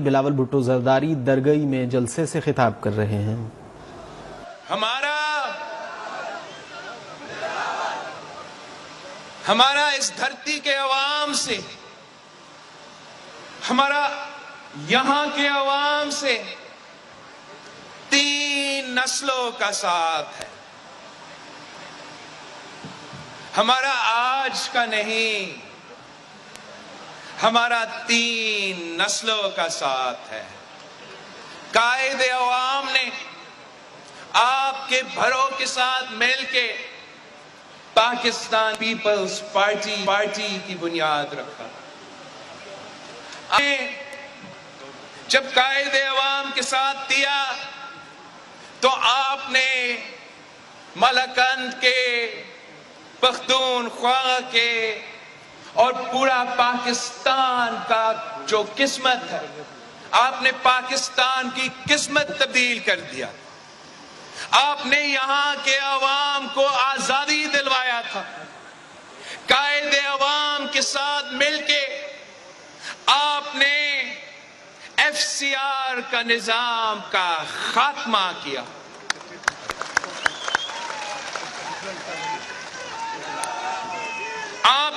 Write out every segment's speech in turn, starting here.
بلاول بھٹو زرداری درگئی میں جلسے سے خطاب کر رہے ہیں۔ ہمارا اس دھرتی کے عوام سے، ہمارا یہاں کے عوام سے 3 نسلوں کا ساتھ ہے۔ ہمارا آج کا نہیں، ہمارا 3 نسلوں کا ساتھ ہے۔ قائد عوام نے آپ کے بھروں کے ساتھ مل کے پاکستان پیپلز پارٹی کی بنیاد رکھا۔ جب قائد عوام کے ساتھ دیا تو آپ نے ملکند کے، پختونخوا کے اور پورا پاکستان کا جو قسمت ہے، آپ نے پاکستان کی قسمت تبدیل کر دیا۔ آپ نے یہاں کے عوام کو آزادی دلوایا تھا۔ قائد عوام کے ساتھ مل کے آپ نے FCR کا نظام کا خاتمہ کیا۔ آپ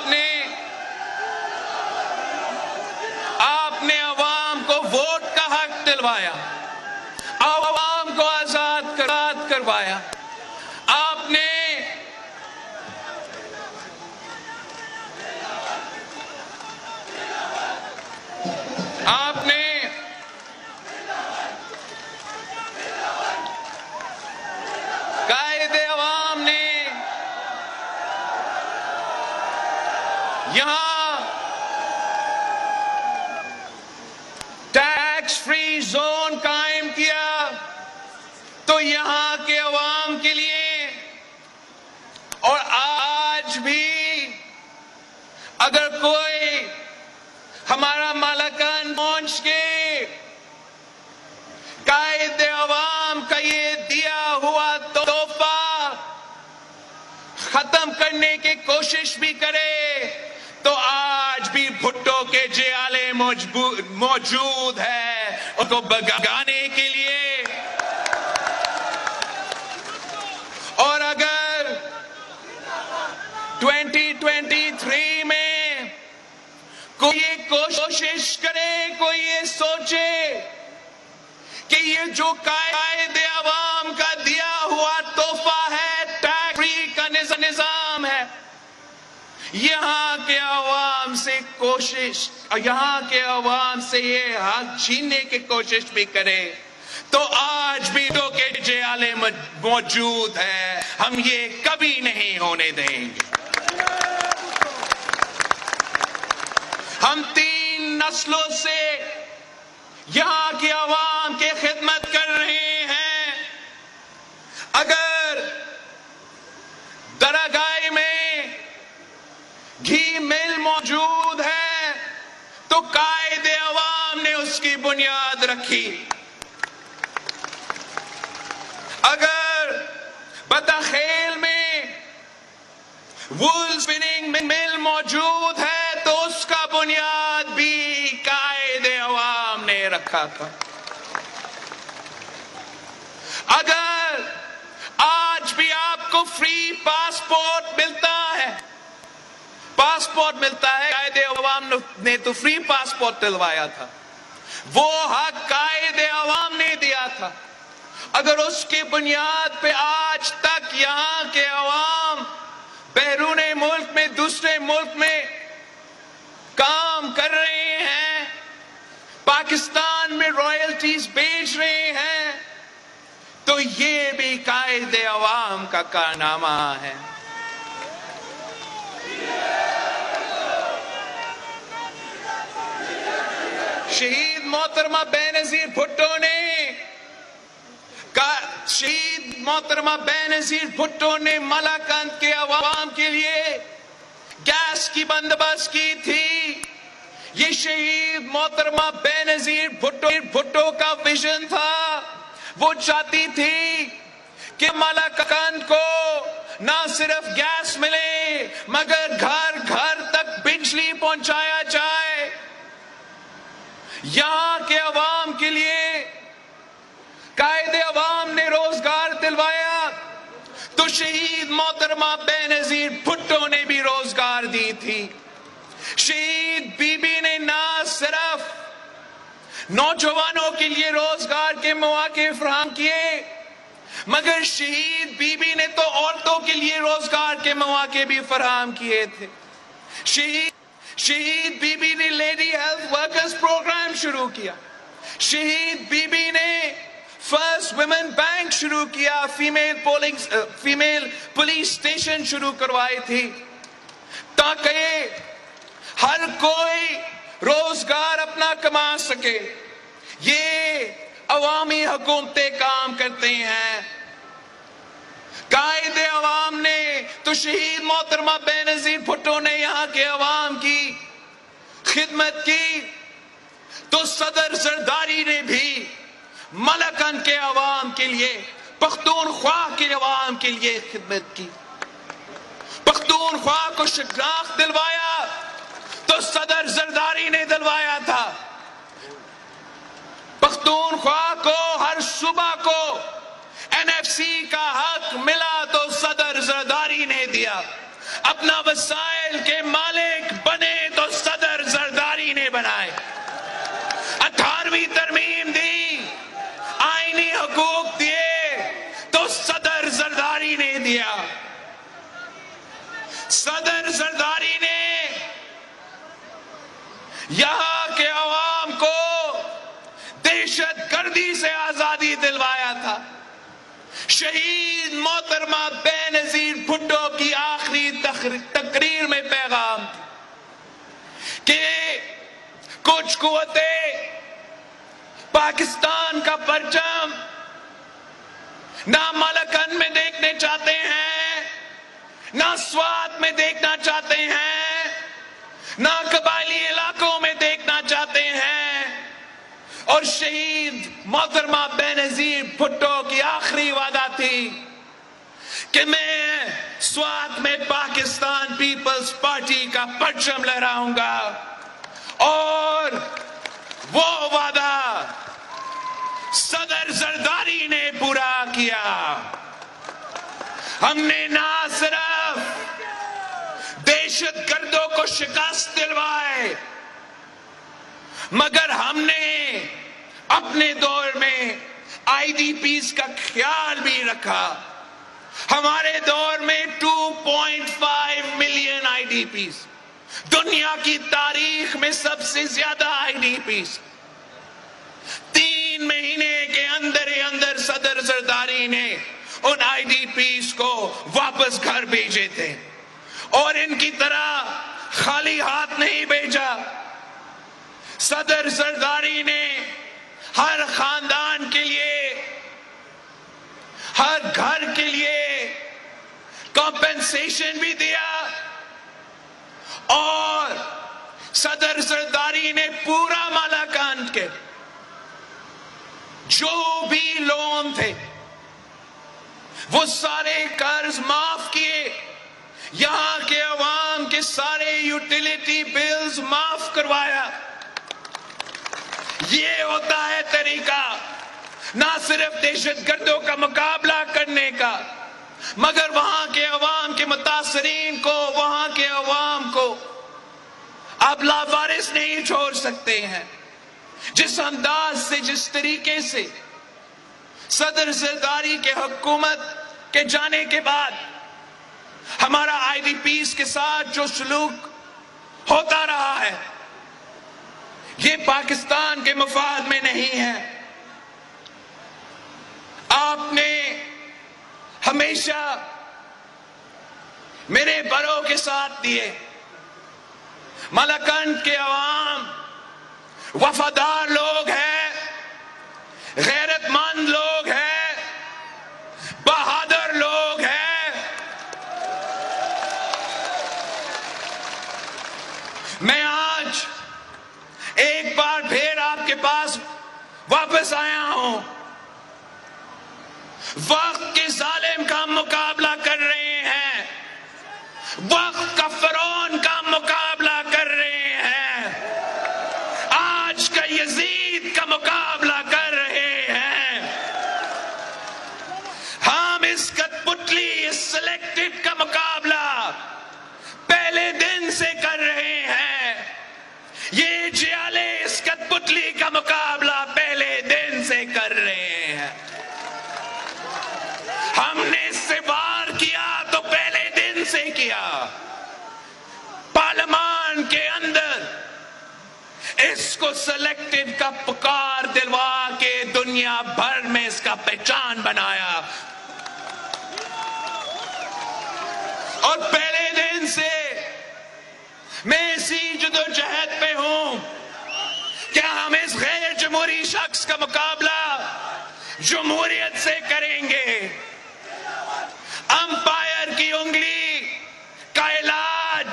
نے عوام کو ووٹ کا حق دلوایا، عوام کو آزاد کروایا۔ آپ نے قائد عوام نے یہاں ٹیکس فری زون قائم کیا تو یہاں کے عوام کے لیے، اور آج بھی اگر کوئی ہمارا مالکان پہنچ کے قائد عوام کا یہ دیا ہوا تحفہ ختم کرنے کی کوشش بھی کرے تو آج بھی بھٹو کے جیالے موجود ہے ان کو بگانے کے لیے۔ اور اگر 2023 میں کوئی یہ کوشش کرے، کوئی یہ سوچے کہ یہ جو قائد عوام کا دیا ہوا تحفہ ہے، ٹیکس فری کا نظام ہے، یہاں کے عوام سے یہ حق چھیننے کی کوشش بھی کرے تو آج بھی دو کے جیالے موجود ہے۔ ہم یہ کبھی نہیں ہونے دیں گے۔ ہم 3 نسلوں سے یہاں کے عوام کی خدمت کر رہے ہیں۔ اگر درگاہ میں گھی مل موجود ہے تو قائد عوام نے اس کی بنیاد رکھی۔ اگر بطخیل میں وول سپننگ مل موجود ہے تو اس کا بنیاد بھی قائد عوام نے رکھا تھا۔ اگر آج بھی آپ کو فری پاسپورٹ ملتا ہے، قائد عوام نے تو فری پاسپورٹ دلوایا تھا، وہ حق قائد عوام نے دیا تھا۔ اگر اس کی بنیاد پہ آج تک یہاں کے عوام بیرون ملک میں، دوسرے ملک میں کام کر رہے ہیں، پاکستان میں رائلٹیز بیچ رہے ہیں، تو یہ بھی قائد عوام کا کارنامہ ہے۔ شہید محترمہ بینظیر بھٹو نے ملکند کے عوام کے لیے گیس کی بندوبست کی تھی۔ یہ شہید محترمہ بینظیر بھٹو کا ویژن تھا۔ وہ چاہتی تھی کہ ملکند کو نہ صرف گیس ملے مگر گھر گھر تک بجلی پہنچایا جائے۔ یہاں کے عوام کے لیے قائد عوام نے روزگار دلوایا تو شہید محترمہ بے نظیر بھٹو نے بھی روزگار دی تھی. شہید بی بی نے نہ صرف نوجوانوں کے لیے روزگار کے مواقع فراہم کیے مگر شہید بی بی نے تو عورتوں کے لیے روزگار کے مواقع بھی فراہم کیے تھے. شہید بی بی نے لیڈی ہیلتھ ورکرز پروگرام شروع کیا. شہید بی بی نے فرسٹ ویمن بینک شروع کیا. فیمیل پولیس اسٹیشن شروع کروائی تھی تاکہ ہر کوئی روزگار اپنا کما سکے. یہ عوامی حکومتیں کام کرتے ہیں. قائد عوام نے تو شہید محترمہ بے نظیر بھٹو نے یہاں کے عوام کی خدمت کی تو صدر زرداری نے بھی ملکن کے عوام کے لیے پختونخوا کے عوام کے لیے خدمت کی. پختونخوا کو شناخت دلوایا تو صدر زرداری نے دلوایا تھا. پختونخوا کو ہر صوبہ کو NFC کا حق ملا تو صدر زرداری نے دیا. اپنا وسائل کے مالک بنے تو صدر زرداری نے بنائے. 18ویں ترمیم دی, آئینی حقوق دیے تو صدر زرداری نے دیا. صدر زرداری نے یہاں کے عوام کو دہشت گردی سے آزادی دلوایا تھا. شہید محترمہ بے نظیر بھٹو کی آخری تقریر میں پیغام کہ کچھ قوتیں پاکستان کا پرچم نہ ملکن میں دیکھنے چاہتے ہیں, نہ سوات میں دیکھنا چاہتے ہیں, نہ قبائلی علاقوں میں دیکھنا چاہتے ہیں. اور شہید محترمہ بے نظیر بھٹو کی آخری وعدہ تھی کہ میں سوات میں پاکستان پیپلز پارٹی کا پرچم لہراؤں گا. اور وہ وعدہ صدر زرداری نے پورا کیا. ہم نے نہ صرف دہشت گردوں کو شکست دلوائے مگر ہم نے اپنے دور میں IDPs کا خیال بھی رکھا. ہمارے دور میں 2.5 ملین IDPs, دنیا کی تاریخ میں سب سے زیادہ IDPs. 3 مہینے کے اندر صدر زرداری نے ان IDPs کو واپس گھر بھیجے تھے اور ان کی طرح خالی ہاتھ نہیں بھیجا. صدر زرداری نے ہر خاندان کے لیے, ہر گھر کے لیے کمپنسیشن بھی دیا اور صدر زرداری نے پورا مالاکان کے جو بھی لون تھے وہ سارے قرض معاف کیے. یہاں کے عوام کے سارے یوٹیلیٹی بلز معاف کروایا. یہ ہوتا ہے طریقہ نہ صرف دہشت گردوں کا مقابلہ کرنے کا مگر وہاں کے عوام کے متاثرین کو, وہاں کے عوام کو آپ لاوارث نہیں چھوڑ سکتے ہیں. جس انداز سے, جس طریقے سے صدر زرداری کے حکومت کے جانے کے بعد ہمارا IDPs کے ساتھ جو سلوک ہوتا رہا ہے یہ پاکستان کے مفاد میں نہیں ہے. آپ نے ہمیشہ میرے بروں کے ساتھ دیے. ملاکنڈ کے عوام وفادار لوگ ہیں, غیرت مند لوگ ہیں, بہادر لوگ ہیں. میں آج ایک بار پھر آپ کے پاس واپس آیا ہوں. وقت کے ظالم کا مقابلہ کر رہے ہیں, وقت کا فرعون کا مقابلہ کر رہے ہیں. آج کا یہ کو سلیکٹڈ کا پکار دلوا کے دنیا بھر میں اس کا پہچان بنایا. اور پہلے دن سے میں اسی جدوجہد پہ ہوں. کیا ہم اس غیر جمہوری شخص کا مقابلہ جمہوریت سے کریں گے؟ امپائر کی انگلی کا علاج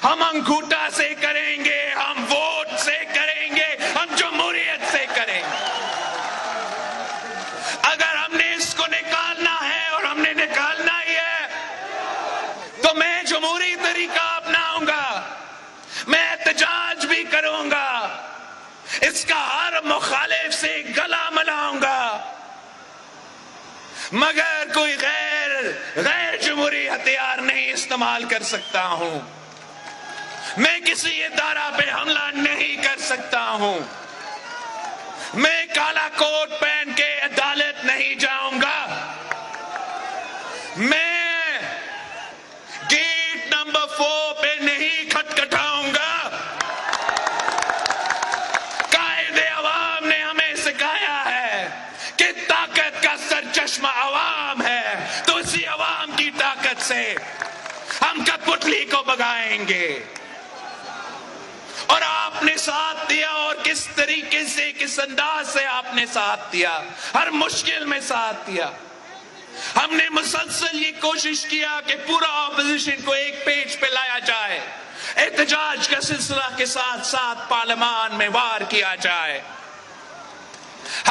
ہم انگوٹھا سے کریں گے، ہم ووٹ سے کریں گے، ہم جمہوریت سے کریں گے. اگر ہم نے اس کو نکالنا ہے، اور ہم نے نکالنا ہی ہے، تو میں جمہوری طریقہ اپناؤں گا، میں احتجاج بھی کروں گا، اس کا ہر مخالف سے گلا ملاؤں گا، مگر کوئی غیر جمہوری ہتھیار نہیں استعمال کر سکتا ہوں. میں کسی ادارہ پہ حملہ نہیں کر سکتا ہوں. میں کالا کوٹ پہن کے عدالت نہیں جاؤں گا. میں گیٹ نمبر 4 پہ نہیں کھٹکھٹاؤں گا. قائد عوام نے ہمیں سکھایا ہے کہ طاقت کا سرچشمہ عوام ہے، تو اسی عوام کی طاقت سے ہم کٹپتلی کو بگائیں گے. اور آپ نے ساتھ دیا، اور کس طریقے سے، کس انداز سے آپ نے ساتھ دیا، ہر مشکل میں ساتھ دیا. ہم نے مسلسل یہ کوشش کیا کہ پورا اپوزیشن کو ایک پیج پہ لایا جائے، احتجاج کا سلسلہ کے ساتھ ساتھ پارلیمان میں وار کیا جائے.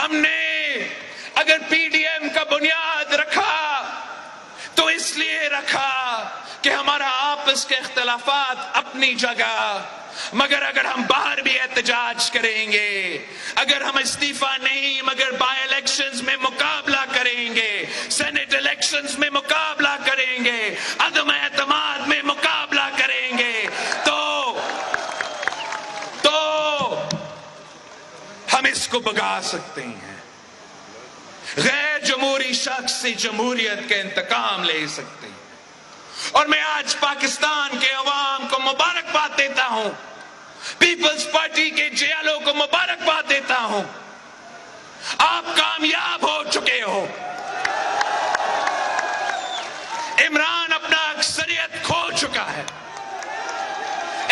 ہم نے اگر پی ڈی ایم کا بنیاد رکھا تو اس لیے رکھا کہ ہمارا آپس کے اختلافات اپنی جگہ، مگر اگر ہم باہر بھی احتجاج کریں گے، اگر ہم استعفیٰ نہیں مگر بائی الیکشنز میں مقابلہ کریں گے، سینٹ الیکشنز میں مقابلہ کریں گے، عدم اعتماد میں مقابلہ کریں گے، تو ہم اس کو بگا سکتے ہیں. غیر جمہوری شخص سے جمہوریت کا انتقام لے سکتے ہیں. اور میں آج پاکستان کے عوام کو مبارکباد دیتا ہوں، پیپلز پارٹی کے جیالوں کو مبارکباد دیتا ہوں. آپ کامیاب ہو چکے ہو. عمران اپنا اکثریت کھو چکا ہے.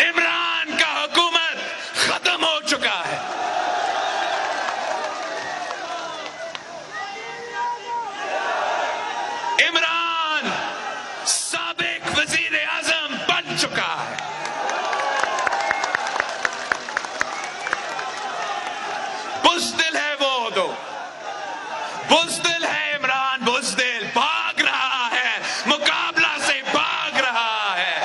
عمران کا حکومت ختم ہو چکا ہے. عمران سابق وزیر اعظم بن چکا ہے. بزدل ہے وہ دو، بزدل ہے عمران، بزدل بھاگ رہا ہے، مقابلہ سے بھاگ رہا ہے.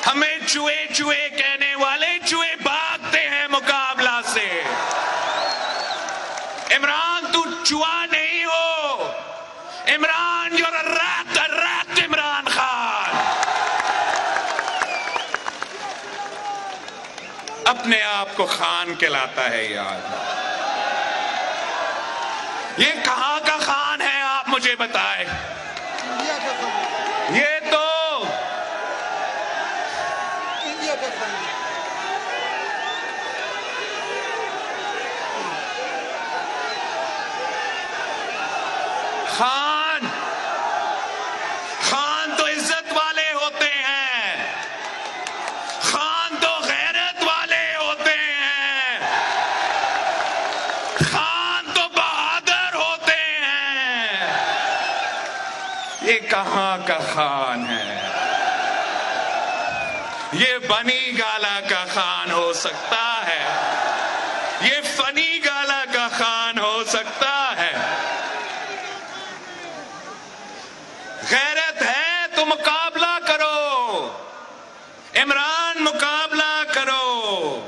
ہمیں چوہے چوہے کہنے والے چوہے بھاگتے ہیں مقابلہ سے. عمران تو چوہا نہیں ہو. Imran you're a rat Imran Khan. اپنے آپ کو خان کہلاتا ہے یار. یہ کہاں کا خان ہے آپ مجھے بتائیں. یہ تو خان تو عزت والے ہوتے ہیں. خان تو غیرت والے ہوتے ہیں. خان تو بہادر ہوتے ہیں. یہ کہاں کا خان ہے؟ یہ بنی گالا کا خان ہو سکتا ہے، یہ فنی گالا کا خان ہو سکتا ہے. غیرت ہے تو مقابلہ کرو. عمران مقابلہ کرو.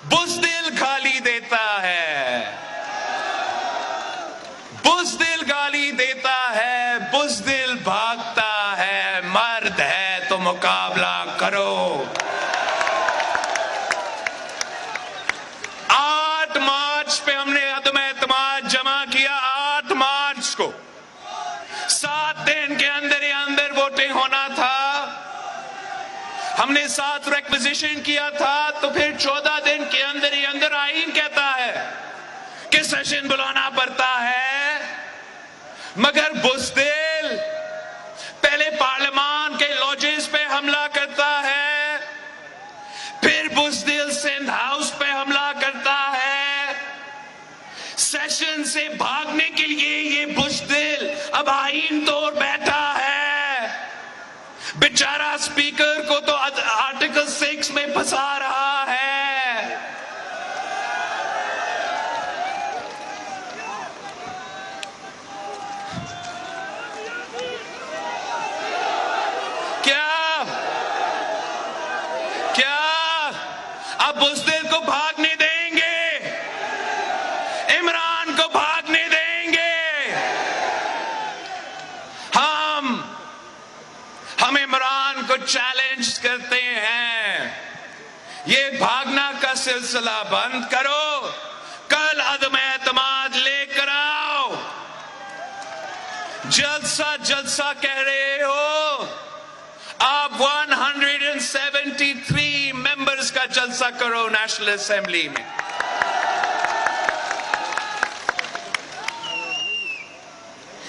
بزدل گالی دیتا ہے، بزدل گالی دیتا ہے، بزدل بھاگتا ہے. مرد ہے تو مقابلہ کرو. 8 مارچ پہ ہم نے عدم اعتماد جمع کیا. 8 مارچ کو 7 دن کے اندر ہی اندر ووٹنگ ہونا تھا. ہم نے 7 ریکویزیشن کیا تھا تو پھر 14 دن کے اندر ہی اندر آئین کہتا ہے کہ سیشن بلانا پڑتا ہے، مگر بزدل پہلے پارلیمان کے لاجز پہ حملہ کرتا ہے، پھر بزدل سندھ ہاؤس پہ حملہ کرتا ہے، سیشن سے بھاگنے کے لیے یہ بزدل اب آئین توڑ بیٹھا ہے، بیچارہ اسپیکر کو تو آرٹیکل 6 میں پھنسا رہا ہے۔ کیا اب بزدل کو بھاگنے دیں گے؟ عمران کو بھاگنے دیں گے؟ ہم عمران کو چیلنج کرتے ہیں، یہ بھاگنا کا سلسلہ بند کرو، کل عدم اعتماد لے کر آؤ۔ جلسہ کہہ رہے ہو، آپ 173 ممبرز کا جلسہ کرو نیشنل اسمبلی میں۔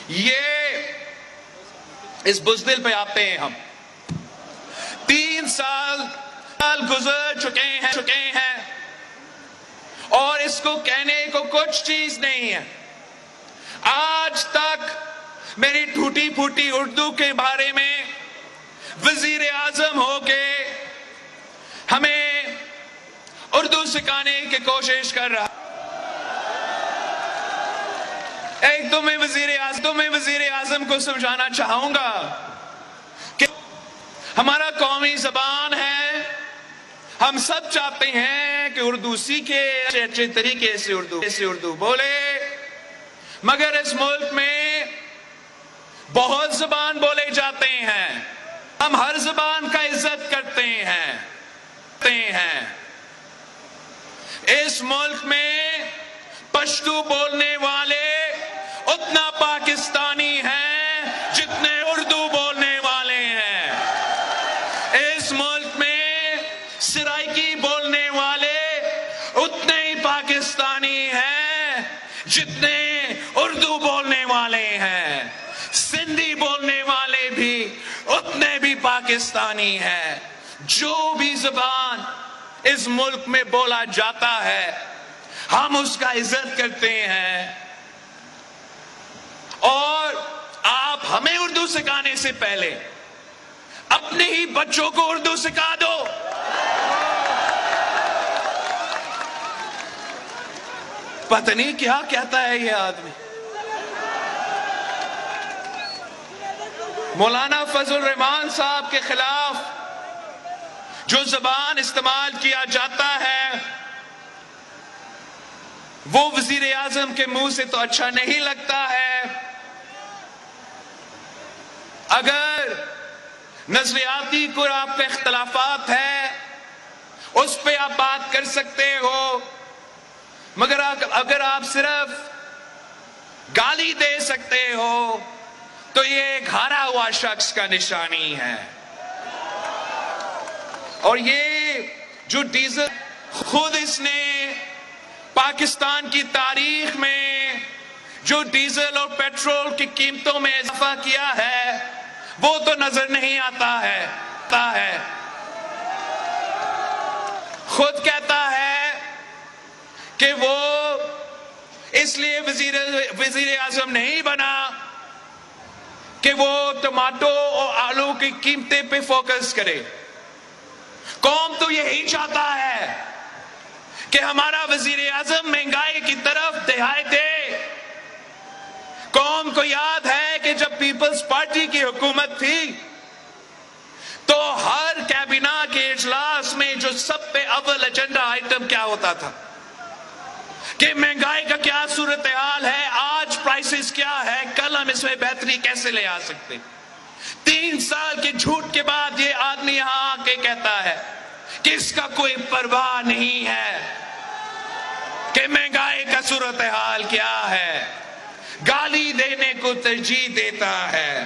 یہ اس بزدل پہ آتے ہیں ہم۔ 3 سال گزر چکے ہیں اور اس کو کہنے کو کچھ چیز نہیں ہے۔ آج تک میری ٹوٹی پھوٹی اردو کے بارے میں وزیر اعظم ہو کے ہمیں اردو سکھانے کی کوشش کر رہا۔ ایک تو میں وزیر اعظم کو سمجھانا چاہوں گا کہ ہمارا قومی زبان ہے، ہم سب چاہتے ہیں کہ اردو سیکھے، اچھے طریقے سے اردو بولے، مگر اس ملک میں بہت زبان بولے جاتے ہیں، ہم ہر زبان کا عزت کرتے ہیں۔ اس ملک میں پشتو بولنے والے اتنا پاکستانی ہیں جتنے اردو بولنے والے ہیں۔ اس ملک میں سرائکی بولنے والے اتنے ہی پاکستانی ہیں جتنے اردو بولنے والے ہیں۔ سندھی بولنے والے بھی اتنے بھی پاکستانی ہیں۔ جو بھی زبان اس ملک میں بولا جاتا ہے ہم اس کا عزت کرتے ہیں، اور آپ ہمیں اردو سکھانے سے پہلے اپنے ہی بچوں کو اردو سکھا دو۔ پتہ نہیں کیا کہتا ہے یہ آدمی۔ مولانا فضل الرحمان صاحب کے خلاف جو زبان استعمال کیا جاتا ہے وہ وزیر اعظم کے منہ سے تو اچھا نہیں لگتا ہے۔ اگر نظریاتی کوئی آپ کے اختلافات ہیں اس پہ آپ بات کر سکتے ہو، مگر اگر آپ صرف گالی دے سکتے ہو تو یہ ایک ہارا ہوا شخص کا نشانی ہے۔ اور یہ جو ڈیزل خود اس نے پاکستان کی تاریخ میں جو ڈیزل اور پیٹرول کی قیمتوں میں اضافہ کیا ہے وہ تو نظر نہیں آتا ہے۔ خود کہتا ہے کہ وہ اس لیے وزیر اعظم نہیں بنا کہ وہ ٹماٹو اور آلو کی قیمتیں پہ فوکس کرے۔ قوم تو یہی چاہتا ہے کہ ہمارا وزیر اعظم مہنگائی کی طرف دہائی دے۔ قوم کو یاد ہے کہ جب پیپلز پارٹی کی حکومت تھی تو ہر کابینہ کے اجلاس میں جو سب پہ اول ایجنڈا آئٹم کیا ہوتا تھا کہ مہنگائی کا کیا صورتحال ہے، آج پرائسز کیا ہے، کل ہم اس میں بہتری کیسے لے آ سکتے۔ 3 سال کے جھوٹ کے بعد یہ آدمی یہاں آ کے کہتا ہے کہ اس کا کوئی پرواہ نہیں ہے کہ مہنگائی کا صورتحال کیا ہے، گالی دینے کو ترجیح دیتا ہے۔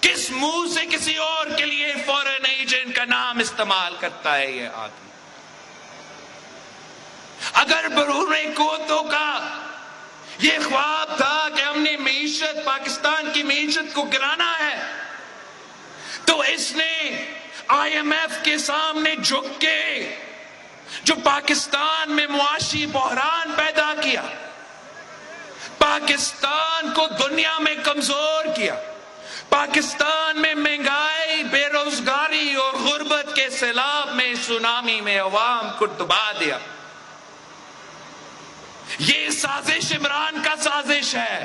کس منہ سے کسی اور کے لیے فورن ایجنٹ کا نام استعمال کرتا ہے یہ آدمی؟ اگر برون قوتوں کا یہ خواب تھا کہ ہم نے معیشت، پاکستان کی معیشت کو گرانا ہے، تو اس نے آئی ایم ایف کے سامنے جھک کے جو پاکستان میں معاشی بحران پیدا کیا، پاکستان کو دنیا میں کمزور کیا، پاکستان میں مہنگائی، بے روزگاری اور غربت کے سیلاب میں، سونامی میں عوام کو ڈبا دیا. یہ سازش عمران کا سازش ہے،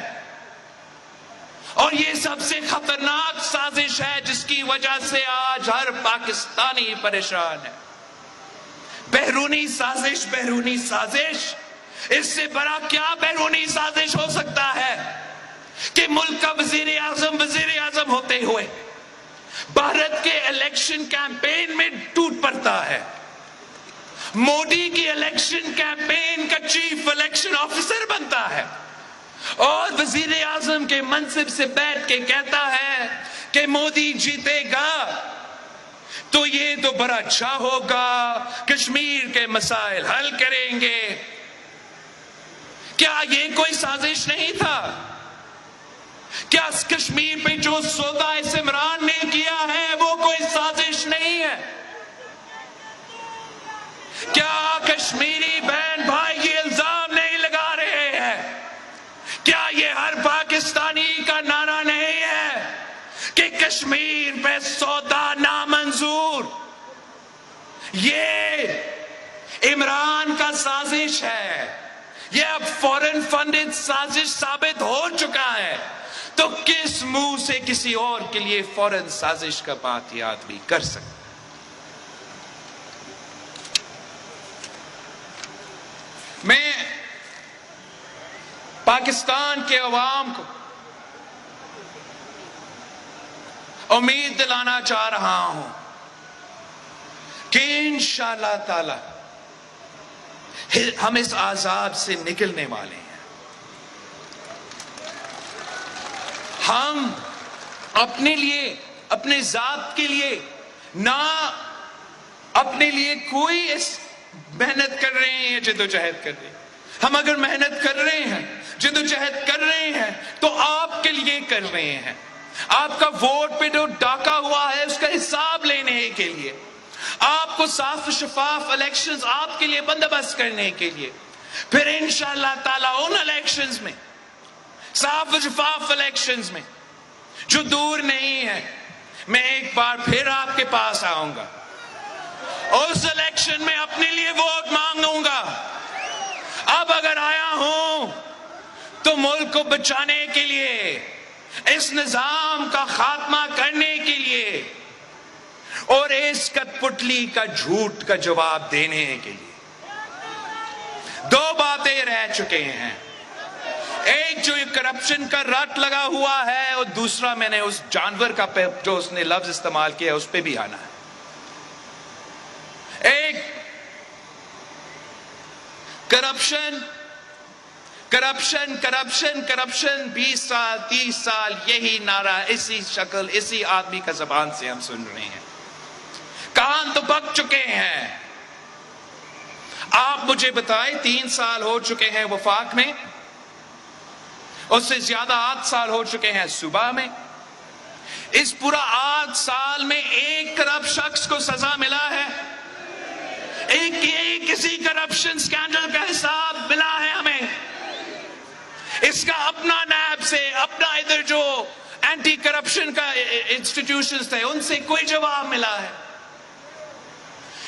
اور یہ سب سے خطرناک سازش ہے جس کی وجہ سے آج ہر پاکستانی پریشان ہے. بیرونی سازش، بیرونی سازش، اس سے بڑا کیا بیرونی سازش ہو سکتا ہے کہ ملک کا وزیر اعظم ہوتے ہوئے بھارت کے الیکشن کیمپین میں ٹوٹ پڑتا ہے، مودی کی الیکشن کیمپین کا چیف الیکشن آفیسر بنتا ہے، اور وزیر اعظم کے منصب سے بیٹھ کے کہتا ہے کہ مودی جیتے گا تو یہ تو بڑا اچھا ہوگا، کشمیر کے مسائل حل کریں گے. کیا یہ کوئی سازش نہیں تھا؟ کیا کشمیر پہ جو سودا اس عمران نے کیا ہے وہ کوئی سازش نہیں ہے؟ کیا کشمیری بہن بھائی یہ الزام نہیں لگا رہے ہیں؟ کیا یہ ہر پاکستانی کا نعرہ نہیں ہے کہ کشمیر پہ سودا نامنظور؟ یہ عمران کا سازش ہے، یہ اب فورن فنڈڈ سازش ثابت ہو چکا ہے. تو کس منہ سے کسی اور کے لیے فورن سازش کا بات یہ آدمی کر سکتا؟ میں پاکستان کے عوام کو امید دلانا چاہ رہا ہوں کہ انشاءاللہ تعالی ہم اس عذاب سے نکلنے والے ہیں. ہم اپنے لیے، اپنے ذات کے لیے نہ اپنے لیے کوئی اس محنت کر رہے ہیں یا جدوجہد کر رہے ہیں. ہم اگر محنت کر رہے ہیں، جدوجہد کر رہے ہیں تو آپ کے لیے کر رہے ہیں. آپ کا ووٹ پہ جو ڈاکا ہوا ہے اس کا حساب لینے کے لیے، آپ کو صاف شفاف الیکشنز آپ کے لیے بندوبست کرنے کے لیے. پھر انشاءاللہ تعالیٰ ان الیکشنز میں، صاف شفاف الیکشنز میں جو دور نہیں ہے، میں ایک بار پھر آپ کے پاس آؤں گا. اس الیکشن میں اپنے لیے ووٹ مانگوں گا. اب اگر آیا ہوں تو ملک کو بچانے کے لیے، اس نظام کا خاتمہ کرنے کے لیے، اور اس کٹ پٹلی کا جھوٹ کا جواب دینے کے لیے. دو باتیں رہ چکے ہیں، ایک جو کرپشن کا رٹ لگا ہوا ہے، اور دوسرا میں نے اس جانور کا جو اس نے لفظ استعمال کیا اس پہ بھی آنا ہے. ایک کرپشن کرپشن کرپشن کرپشن 20 سال 30 سال یہی نعرہ اسی شکل اسی آدمی کا زبان سے ہم سن رہے ہیں. کان تو پک چکے ہیں. آپ مجھے بتائیں 3 سال ہو چکے ہیں وفاق میں، اس سے زیادہ 8 سال ہو چکے ہیں صوبہ میں. اس پورا 8 سال میں ایک کرپٹ شخص کو سزا ملا ہے؟ ایک کسی کرپشن سکینڈل کا حساب ملا ہے ہمیں؟ اس کا اپنا نیب سے، اپنا ادھر جو اینٹی کرپشن کا انسٹیٹیوشنز تھے ان سے کوئی جواب ملا ہے؟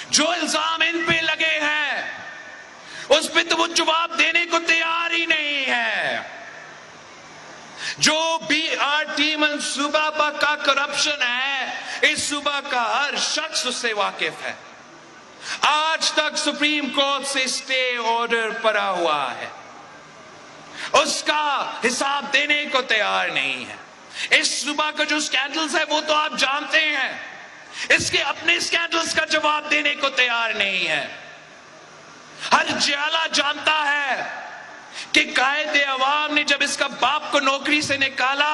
جو الزام ان پہ لگے ہیں اس پہ تو وہ جواب دینے کو تیار ہی نہیں ہے. جو BRT منصوبہ کا کرپشن ہے، اس صوبہ کا ہر شخص اس سے واقف ہے. آج تک سپریم کورٹ سے اسٹے آرڈر پڑا ہوا ہے، اس کا حساب دینے کو تیار نہیں ہے. اس صوبہ کا جو سکینڈلز ہے وہ تو آپ جانتے ہیں، اس کے اپنے سکینڈلز کا جواب دینے کو تیار نہیں ہے. ہر جیالہ جانتا ہے کہ قائد عوام نے جب اس کا باپ کو نوکری سے نکالا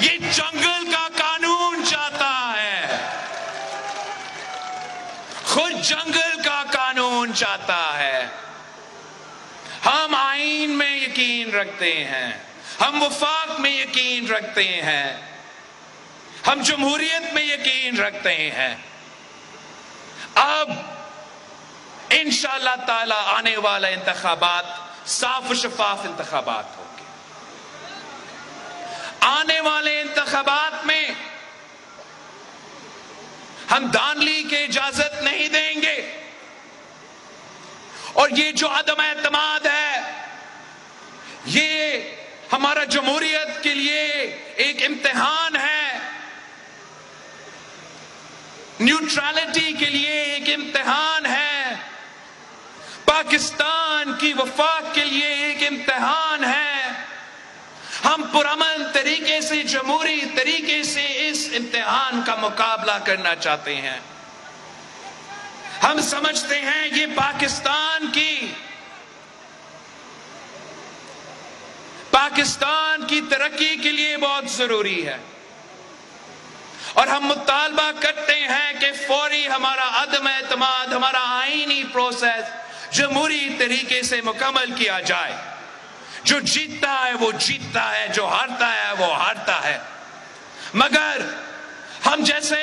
یہ جنگل کا قانون چاہتا ہے، خود جنگل کا قانون چاہتا ہے۔ ہم آئین میں یقین رکھتے ہیں، ہم وفاق میں یقین رکھتے ہیں، ہم جمہوریت میں یقین رکھتے ہیں۔ اب انشاءاللہ تعالی آنے والا انتخابات صاف و شفاف انتخابات ہوں گے۔ آنے والے انتخابات میں ہم دھاندلی کی اجازت نہیں دیں گے، اور یہ جو عدم اعتماد ہے یہ ہمارا جمہوریت کے لیے ایک امتحان ہے، نیوٹرالٹی کے لیے ایک امتحان ہے، پاکستان کی وفاق کے لیے ایک امتحان ہے۔ ہم پرامن طریقے سے، جمہوری طریقے سے اس امتحان کا مقابلہ کرنا چاہتے ہیں۔ ہم سمجھتے ہیں یہ پاکستان کی ترقی کے لیے بہت ضروری ہے، اور ہم مطالبہ کرتے ہیں کہ فوری ہمارا عدم اعتماد، ہمارا آئینی پروسیس جمہوری طریقے سے مکمل کیا جائے۔ جو جیتتا ہے وہ جیتتا ہے، جو ہارتا ہے وہ ہارتا ہے۔ مگر ہم جیسے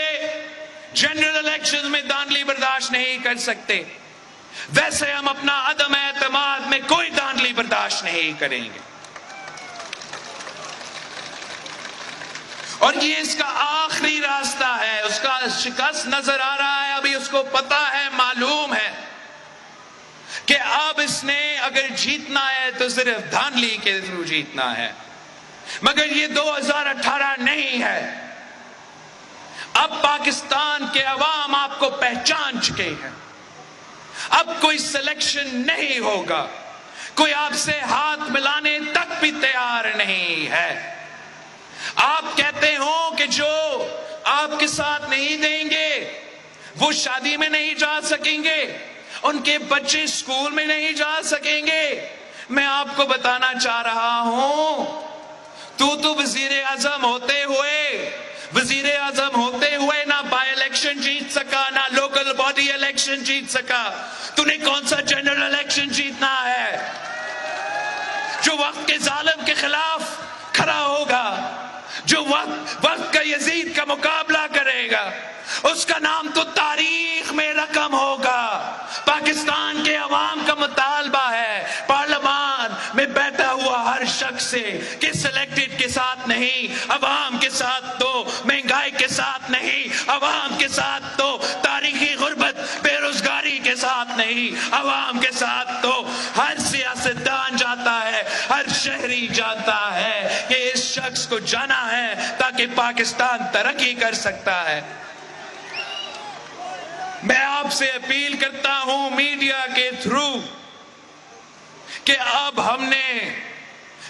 جنرل الیکشن میں دھاندلی برداشت نہیں کر سکتے، ویسے ہم اپنا عدم اعتماد میں کوئی دھاندلی برداشت نہیں کریں گے۔ اور یہ اس کا آخری راستہ ہے، اس کا شکست نظر آ رہا ہے، ابھی اس کو پتا ہے، معلوم ہے کہ اب اس نے اگر جیتنا ہے تو صرف دھاندلی کے تھرو جیتنا ہے۔ مگر یہ 2018 نہیں ہے، اب پاکستان کے عوام آپ کو پہچان چکے ہیں۔ اب کوئی سلیکشن نہیں ہوگا، کوئی آپ سے ہاتھ ملانے تک بھی تیار نہیں ہے۔ آپ کہتے ہو کہ جو آپ کے ساتھ نہیں دیں گے وہ شادی میں نہیں جا سکیں گے، ان کے بچے اسکول میں نہیں جا سکیں گے۔ میں آپ کو بتانا چاہ رہا ہوں، تو وزیر اعظم ہوتے ہوئے نہ بائی الیکشن جیت سکا، نہ لوکل باڈی الیکشن جیت سکا۔ تو نے کون سا جنرل الیکشن جیتنا ہے؟ جو وقت کے ظالم کے خلاف کھڑا ہوگا، جو وقت کا یزید کا مقابلہ کرے گا، اس کا نام تو تاریخ میں رقم ہوگا۔ پاکستان کے عوام کا مطالبہ ہے پارلیمان میں بیٹھا ہوا ہر شخص سے کہ سلیکٹڈ کے ساتھ نہیں، عوام کے ساتھ دو، مہنگائی کے ساتھ نہیں، عوام کے ساتھ دو، تاریخی غربت بے روزگاری کے ساتھ نہیں، عوام کے ساتھ دو۔ ہر سیاستدان جاتا ہے، ہر شہری جاتا ہے کہ اس شخص کو جانا ہے تاکہ پاکستان ترقی کر سکتا ہے۔ میں آپ سے اپیل کرتا ہوں میڈیا کے تھرو کہ اب ہم نے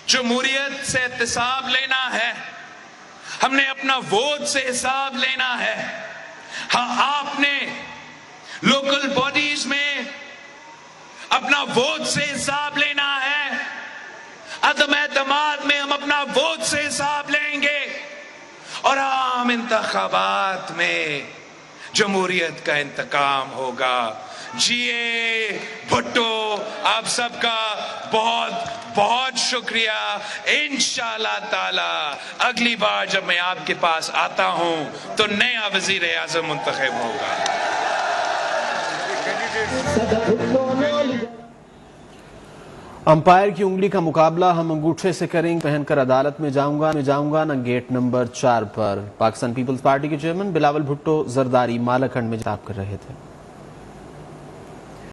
جمہوریت سے احتساب لینا ہے، ہم نے اپنا ووٹ سے حساب لینا ہے۔ ہاں، آپ نے لوکل باڈیز میں اپنا ووٹ سے حساب لینا ہے، عدم اعتماد میں ہم اپنا ووٹ سے حساب لیں گے، اور عام انتخابات میں جمہوریت کا انتقام ہوگا۔ جیے بھٹو، آپ سب کا بہت بہت شکریہ۔ انشاءاللہ تعالی اگلی بار جب میں آپ کے پاس آتا ہوں تو نیا وزیر اعظم منتخب ہوگا۔ امپائر کی انگلی کا مقابلہ ہم انگوٹھے سے کریں، پہن کر عدالت میں جاؤں گا نہ گیٹ نمبر 4 پر۔ پاکستان پیپلز پارٹی کے چیئرمین بلاول بھٹو زرداری مالاکنڈ میں خطاب کر رہے تھے۔